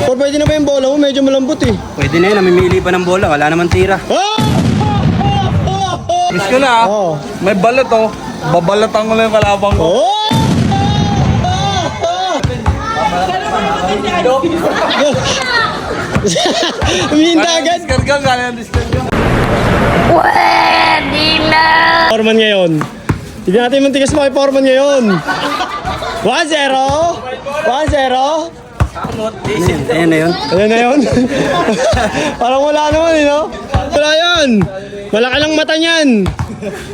Or pwede na ba yung bola mo? Medyo malambot eh. Pwede na yun, namimili pa ng bola, wala naman tira. Miss ko na, Oh. may balat oh. Babalatan ko lang yung kalabang ko. Oh! Umihinta agad. Diskargan, kaya yung diskargan. Pwede na! Foreman ngayon. Tignan natin yung tigas mo kay Foreman ngayon. 1-0. 1-0. Ayan na yun. Ayan na yun. Parang wala naman eh, no? Wala yan. Malaki lang mata niyan.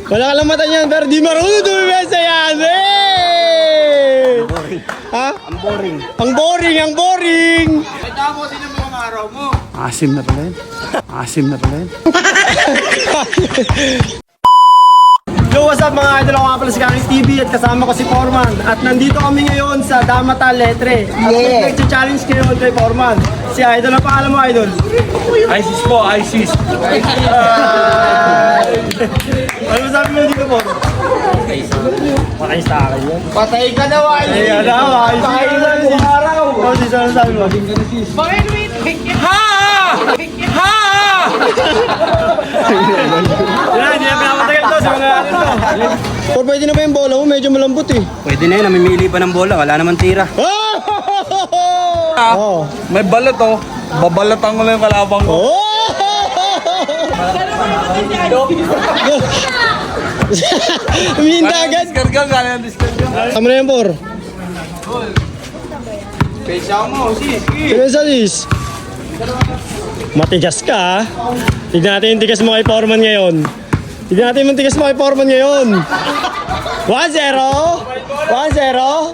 Malaki lang mata niyan. Pero di marunong tumibesa yan. Eh! Ha? Ang boring. Ang boring, ang boring. Asim na pala yun. Asim na pala yun. Yo, what's up mga idol? Ako nga pala si Karen TV at kasama ko si Foreman. At nandito kami ngayon sa Damata Letre. At nag-challenge kayo kay Foreman. Si Idol, ang pangalan mo, Idol? ISIS po, ISIS. Ano sabi mo dito po? Patay sa akin yun. Patay ka daw, ay! Ayan na, patay na sa araw. Ano sabi mo? Hindi na pinapatagal to sa mga ano to. Or pwede na ba yung bola mo? Medyo malambot eh. Pwede na yun, namimili pa ng bola, wala naman tira. Oh! May balat oh. Babalatan ko lang yung kalabang ko. Oh! Umihinta agad. Diskargan, kaya yung diskargan. Tama na yan, Por. Tignan sa sis. Matigas ka, ha? Tignan natin yung tigas mo kay Foreman ngayon. Tignan natin yung tigas mo kay Foreman ngayon. 1-0. 1-0.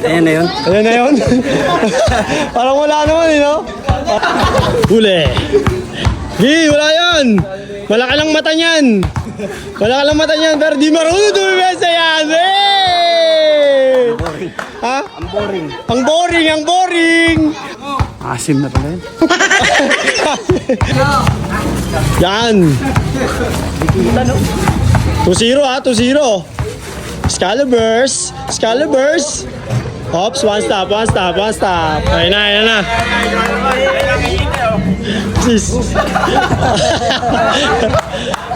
Ayan na yun. Ayan na yun. Parang wala naman eh, no? Huli. Di, wala yan. Malaki lang mata niyan. Malaki lang mata niyan. Pero di marunong tumibesa yan. Eh! Ha? Ang boring. Ang boring, ang boring. Asim na pala yun. Yan. 2-0 ha, 2-0. Excaliburs. Excaliburs. Ops, one stop. Ayun na. Sis.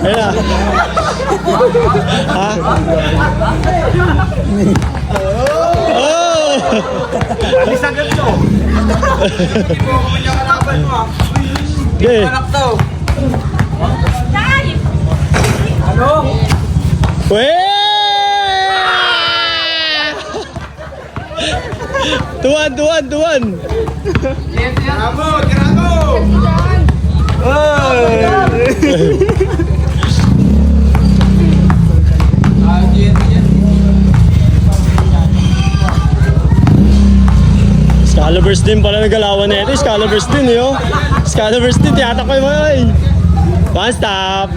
Ayun na. Ha? Oh! Okay. Weh! Tuwan! Excaliburs din pala nagalawan na ito. Excaliburs din, yo. Excaliburs din, tiyatak ko yung mga eh. One stop.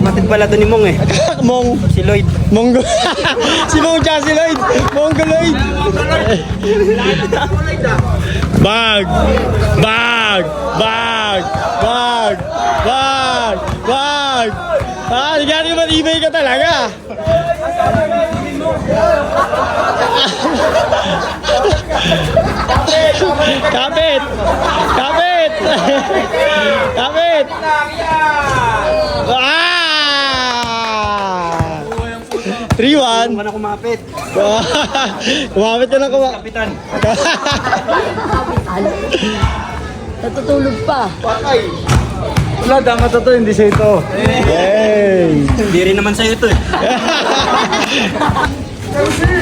Matid pala to ni Mong eh. Mong. Si Lloyd. Monggo. Si Mong tsaka si Lloyd. Mongoloid. Bag. Ah, hindi ka matibay ka talaga. Kapit. 3-1. Mana kumapit. Kumapit ka na Kapitan. Natutulog pa. Wala, dapat ito, hindi sa ito. Hey! Hindi rin naman sa'yo ito eh.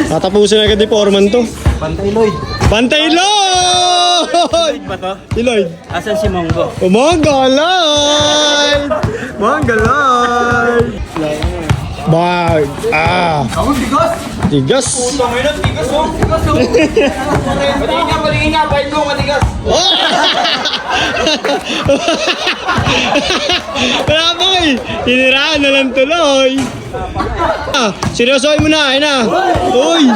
Tatapusin agad ni Foreman to. Pantay Lloyd. Bantay Lloyd! Lloyd ba to? Si Lloyd. Asan si Monggo? Mongoloid! Bag. Ah. Tigas. Patingin nga, bait mo, matigas. Wala pa eh. Tiniraan na lang tuloy. Ah, seryosoy mo na. Ayun na. Uy.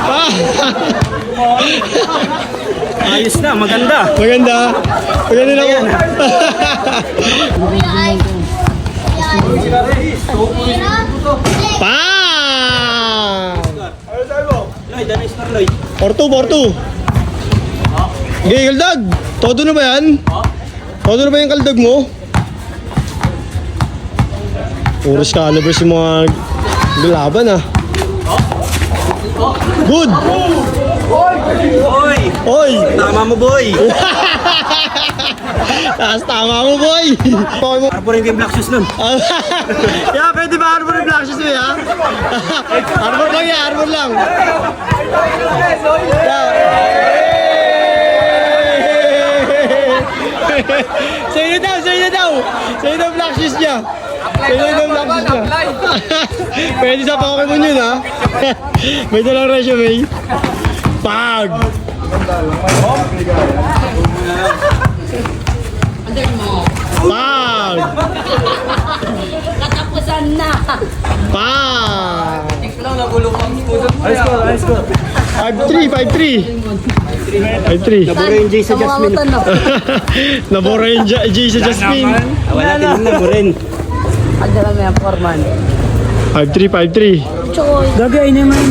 Ah. Ayos na, maganda. Maganda na ako. Pam! Lloyd, ano is Lloyd? 4-2. Okay, kaldag! Todo na ba yan? Todo na ba yung kaldag mo? Puros calibers yung mga laban ah. Good! Oy! Oy! Tama mo, boy! Taas tama mo, boy! Okay mo. Arbor yung black shoes nun. Yeah, pwede ba arbor yung black shoes mo, ha? Arbor lang yan, arbor lang. Sa'yo daw, sa'yo daw. Sa'yo daw black shoes niya. Sa'yo daw black shoes niya. Pwede sa Pokemon yun, ha? May dalang resume. Pag! Pag! Katapusan na. Pag! High score, high score. 5-3, 5-3. 5-3. Nabura yung Jay sa Jasmine. Nabura yung J sa Jasmine. Wala, tingin na mo rin. Ada kami ang forman. 5-3, 5-3. Choy. Gagay naman.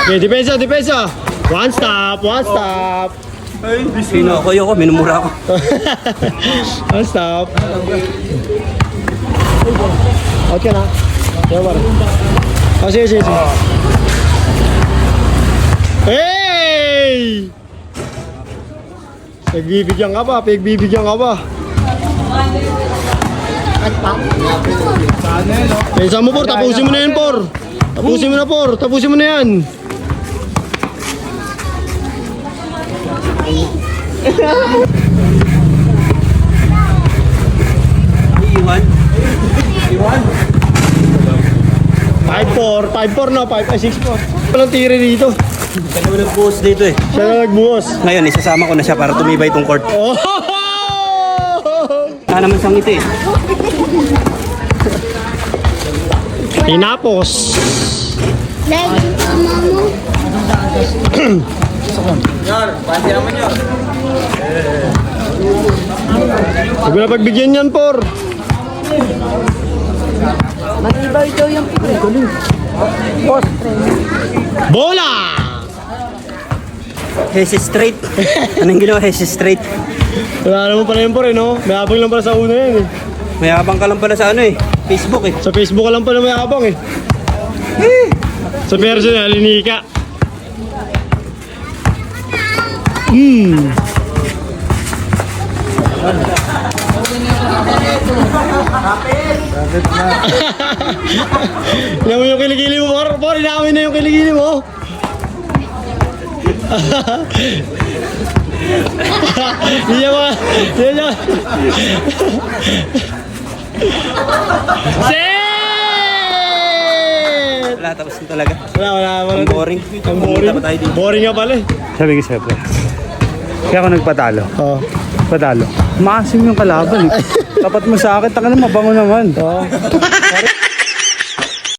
Okay, depensa, depensa. One stop, one stop. Sino ako? Ayoko, minumura ako. One stop. Okay na. Kaya ba? Oh, sige, sige, sige. Hey! Pagbibigyan ka ba? Pagbibigyan ka ba? Pensa mo, Por. Tapusin mo na yan, Por. Tapusin mo na, Por. Tapusin mo na yan. Iwan. 5-4. 5-4 na. 5-6-4. Walang tiri dito. Kaya mo nagbuhos dito eh. Siya na nagbuhos. Ngayon, isasama ko na siya para tumibay itong court. Oh! Naman sang ngiti eh. Tinapos. Lagi mama mo. Huwag mo na pagbigyan yan, Por. Matibay daw yung pre. Bola! Hesi straight. Anong ginawa? Hesi straight. Wala naman pala yun, Por, eh, no? May abang lang pala sa una yan, eh. May habang ka lang pala sa ano eh. Facebook eh. Sa Facebook ka lang pala may abang, eh. Sa personal, linika. Yan mo yung kiligili mo, Por. Por, inamin na yung kiligili mo. Hindi niya mga... Hindi niya... Set! Wala, tapos na talaga. Wala. Ang boring. Ang boring. Pumunta pa tayo dito. Boring nga pala, eh. Sabi ko sa'yo, pre. Kaya ako nagpatalo. Oo. Patalo. Maasim yung kalaban eh. Tapat mo sa akin, taka na mabango naman. Oo.